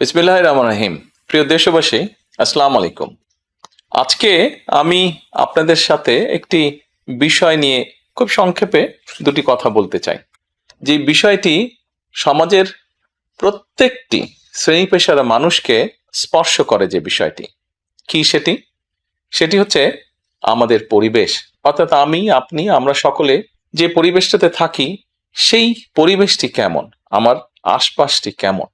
বিসমিল্লাহির রহমানির রহিম। প্রিয় দেশবাসী, আসসালামু আলাইকুম। আজকে আমি আপনাদের সাথে একটি বিষয় নিয়ে খুব সংক্ষেপে দুটি কথা বলতে চাই। যে বিষয়টি সমাজের প্রত্যেকটি শ্রেণী পেশার মানুষকে স্পর্শ করে। যে বিষয়টি কি সেটি হচ্ছে আমাদের পরিবেশ। অর্থাৎ আমি, আপনি, আমরা সকলে যে পরিবেশটাতে থাকি সেই পরিবেশটি কেমন, আমার আশপাশটি কেমন।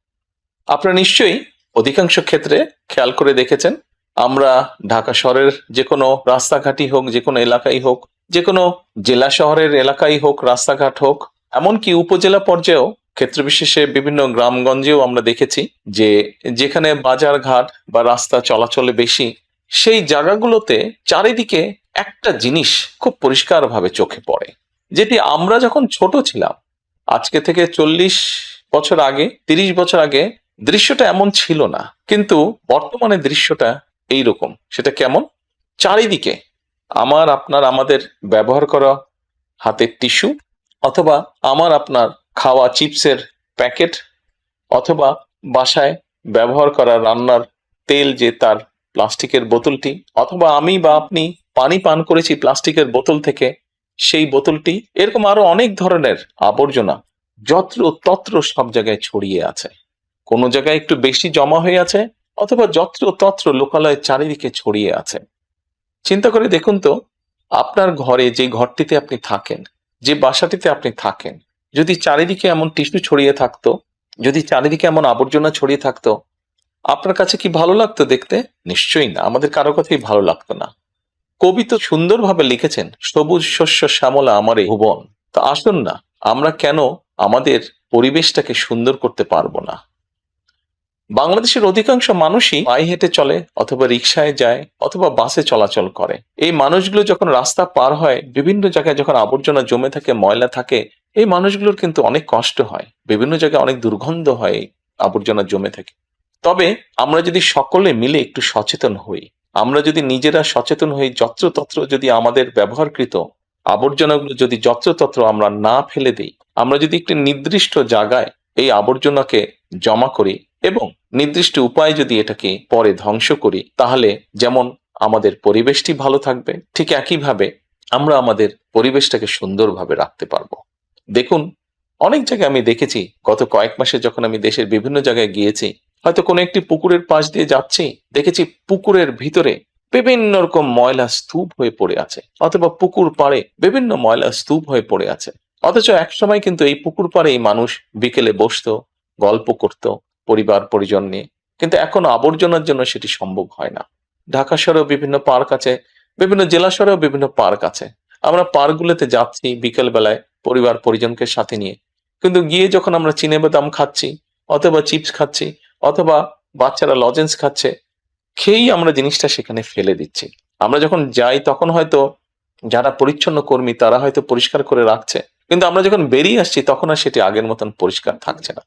আপনারা নিশ্চয়ই অধিকাংশ ক্ষেত্রে খেয়াল করে দেখেছেন, আমরা ঢাকা শহরের যে কোনো রাস্তাঘাটই হোক, যে কোনো এলাকাই হোক, যে কোনো জেলা শহরের এলাকাই হোক, রাস্তাঘাট হোক, এমনকি উপজেলা পর্যায়েও ক্ষেত্র বিশেষে বিভিন্ন গ্রামগঞ্জেও আমরা দেখেছি যে যেখানে বাজার ঘাট বা রাস্তা চলাচলে বেশি, সেই জায়গাগুলোতে চারিদিকে একটা জিনিস খুব পরিষ্কারভাবে চোখে পড়ে, যেটি আমরা যখন ছোট ছিলাম, আজকে থেকে 40 বছর আগে, 30 বছর আগে দৃশ্যটা এমন ছিল না, কিন্তু বর্তমানে দৃশ্যটা এইরকম। সেটা কেমন? চারিদিকে আমাদের ব্যবহার করা হাতের টিস্যু, অথবা আপনার খাওয়া চিপসের প্যাকেট, অথবা বাসায় ব্যবহার করা রান্নার তেল যে তার প্লাস্টিকের বোতলটি, অথবা আমি বা আপনি পানি পান করেছি প্লাস্টিকের বোতল থেকে সেই বোতলটি, এরকম আরো অনেক ধরনের আবর্জনা যত্র তত্র সব জায়গায় ছড়িয়ে আছে। কোনো জায়গায় একটু বেশি জমা হয়ে আছে, অথবা যত্র তত্র লোকালয়ে চারিদিকে ছড়িয়ে আছে। চিন্তা করে দেখুন তো, আপনার ঘরে, যে ঘরটিতে আপনি থাকেন, যে বাসাটিতে আপনি থাকেন, যদি চারিদিকে এমন টিস্যু ছড়িয়ে থাকতো, যদি চারিদিকে এমন আবর্জনা ছড়িয়ে থাকতো, আপনার কাছে কি ভালো লাগতো দেখতে? নিশ্চয়ই না, আমাদের কারো কথাই ভালো লাগতো না। কবি তো সুন্দরভাবে লিখেছেন, সবুজ শস্য শ্যামলা আমারে ভুবন। তো আসুন না, আমরা কেন আমাদের পরিবেশটাকে সুন্দর করতে পারবো না? বাংলাদেশের অধিকাংশ মানুষই পায়ে হেঁটে চলে, অথবা রিকশায় যায়, অথবা বাসে চলাচল করে। এই মানুষগুলো যখন রাস্তা পার হয়, বিভিন্ন জায়গায় যখন আবর্জনা জমে থাকে, ময়লা থাকে, এই মানুষগুলোর কিন্তু অনেক কষ্ট হয়, বিভিন্ন জায়গায় অনেক দুর্গন্ধ হয় আবর্জনা জমে থাকে। তবে আমরা যদি সকলে মিলে একটু সচেতন হই, আমরা যদি নিজেরা সচেতন হই, যত্রতত্র যদি আমাদের ব্যবহারকৃত আবর্জনাগুলো যদি যত্রতত্র আমরা না ফেলে দিই, আমরা যদি একটি নির্দিষ্ট জায়গায় এই আবর্জনাকে জমা করি এবং নির্দিষ্ট উপায়ে যদি এটাকে পরে ধ্বংস করি, তাহলে যেমন আমাদের পরিবেশটি ভালো থাকবে, ঠিক একইভাবে আমরা আমাদের পরিবেশটাকে সুন্দরভাবে রাখতে পারবো। দেখুন, অনেক জায়গায় আমি দেখেছি, গত কয়েক মাসে যখন আমি দেশের বিভিন্ন জায়গায় গিয়েছি, হয়তো কোনো একটি পুকুরের পাশ দিয়ে যাচ্ছি, দেখেছি পুকুরের ভিতরে বিভিন্ন রকম ময়লা স্তূপ হয়ে পড়ে আছে, অথবা পুকুর পাড়ে বিভিন্ন ময়লা স্তূপ হয়ে পড়ে আছে। অথচ একসময় কিন্তু এই পুকুর পাড়েই মানুষ বিকেলে বসতো, গল্প করত পরিবার পরিজন নিয়ে। কিন্তু এখন আবর্জনার জন্য সেটি সম্ভব হয় না। ঢাকা শহরেও বিভিন্ন পার্ক আছে, বিভিন্ন জেলা শহরেও বিভিন্ন পার্ক আছে। আমরা পার্কগুলোতে যাচ্ছি বিকেল বেলায় পরিবার পরিজনকে সাথে নিয়ে, কিন্তু গিয়ে যখন আমরা চিনে বাদাম খাচ্ছি, অথবা চিপস খাচ্ছি, অথবা বাচ্চারা লজেন্স খাচ্ছে, খেয়েই আমরা জিনিসটা সেখানে ফেলে দিচ্ছি। আমরা যখন যাই তখন হয়তো যারা পরিচ্ছন্ন কর্মী তারা হয়তো পরিষ্কার করে রাখছে, কিন্তু আমরা যখন বেরিয়ে আসছি তখন আর সেটি আগের মতন পরিষ্কার থাকছে না।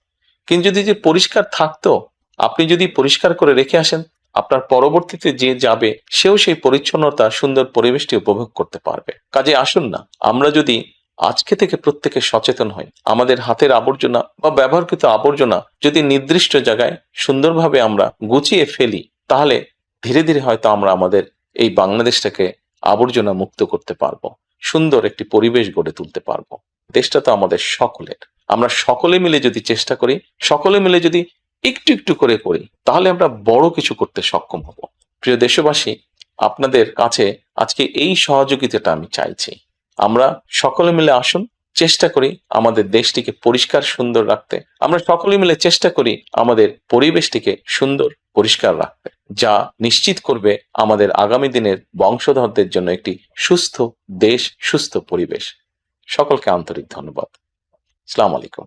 কিন্তু যদি যে পরিষ্কার থাকতো, আপনি যদি পরিষ্কার করে রেখে আসেন, আপনার পরবর্তীতে যে যাবে সেও সেই পরিচ্ছন্নতা, সুন্দর পরিবেশটি উপভোগ করতে পারবে। কাজে আসুন না, আমরা যদি আজকে থেকে প্রত্যেকে সচেতন হই, আমাদের হাতের আবর্জনা বা ব্যবহৃত আবর্জনা যদি নির্দিষ্ট জায়গায় সুন্দরভাবে আমরা গুছিয়ে ফেলি, তাহলে ধীরে ধীরে হয়তো আমরা আমাদের এই বাংলাদেশটাকে আবর্জনা মুক্ত করতে পারবো, সুন্দর একটি পরিবেশ গড়ে তুলতে পারবো। দেশটা তো আমাদের সকলের। আমরা সকলে মিলে যদি চেষ্টা করি, সকলে মিলে যদি একটু একটু করে করি, তাহলে আমরা বড় কিছু করতে সক্ষম হব। প্রিয় দেশবাসী, আপনাদের কাছে আজকে এই সহযোগিতাটা আমি চাইছি। আমরা সকলে মিলে আসুন, চেষ্টা করি আমাদের দেশটিকে পরিষ্কার সুন্দর রাখতে। আমরা সকলে মিলে চেষ্টা করি আমাদের পরিবেশটিকে সুন্দর পরিষ্কার রাখতে, যা নিশ্চিত করবে আমাদের আগামী দিনের বংশধরদের জন্য একটি সুস্থ দেশ, সুস্থ পরিবেশ। সকলকে আন্তরিক ধন্যবাদ। আসসালামু আলাইকুম।